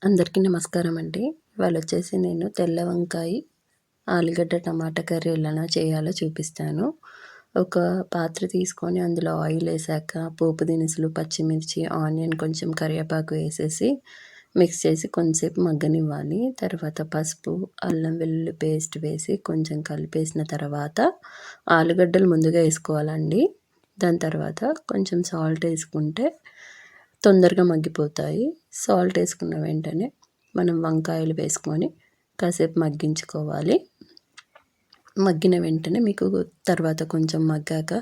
అందరికీ నమస్కారం అండి. ఇవాళ వచ్చేసి నేను తెల్ల వంకాయ, ఆలుగడ్డ టమాటా కర్రీ ఎలా చేయాలో చూపిస్తాను. ఒక పాత్ర తీసుకొని అందులో ఆయిల్ వేసాక పోపు దినుసులు, పచ్చిమిర్చి, ఆనియన్, కొంచెం కరివేపాకు వేసేసి మిక్స్ చేసి కొంచెంసేపు మగ్గనివ్వాలి. తర్వాత పసుపు, అల్లం వెల్లుల్లి పేస్ట్ వేసి కొంచెం కలిపేసిన తర్వాత ఆలుగడ్డలు ముందుగా వేసుకోవాలండి. దాని తర్వాత కొంచెం సాల్ట్ వేసుకుంటే తొందరగా మగ్గిపోతాయి. సాల్ట్ వేసుకున్న వెంటనే మనం వంకాయలు వేసుకొని కాసేపు మగ్గించుకోవాలి. మగ్గిన వెంటనే మీకు తర్వాత కొంచెం మగ్గాక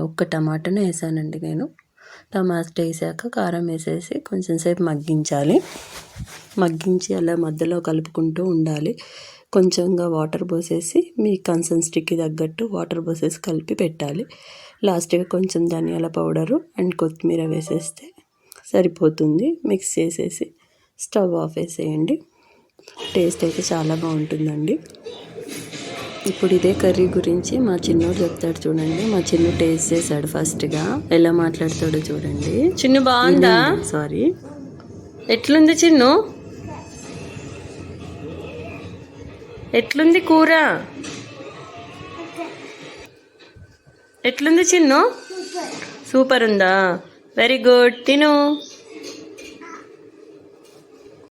ఒక్క టమాటాను వేసానండి నేను. టమాటా వేసాక కారం వేసేసి కొంచెం సేపు మగ్గించాలి. మగ్గించి అలా మధ్యలో కలుపుకుంటూ ఉండాలి. కొంచెంగా వాటర్ పోసేసి మీ కన్సిస్టెన్సీకి తగ్గట్టు వాటర్ పోసేసి కలిపి పెట్టాలి. లాస్ట్గా కొంచెం ధనియాల పౌడరు అండ్ కొత్తిమీర వేసేస్తే సరిపోతుంది. మిక్స్ చేసేసి స్టవ్ ఆఫ్ వేసేయండి. టేస్ట్ అయితే చాలా బాగుంటుందండి. ఇప్పుడు ఇదే కర్రీ గురించి మా చిన్నోడు చెప్తాడు చూడండి. మా చిన్ను టేస్ట్ చేశాడు ఫస్ట్గా. ఎలా మాట్లాడతాడో చూడండి. చిన్ను బాగుందా? సారీ, ఎట్లుంది చిన్ను? ఎట్లుంది కూర? ఎట్లుంది చిన్ను? సూపర్ ఉందా? Very good. తిను.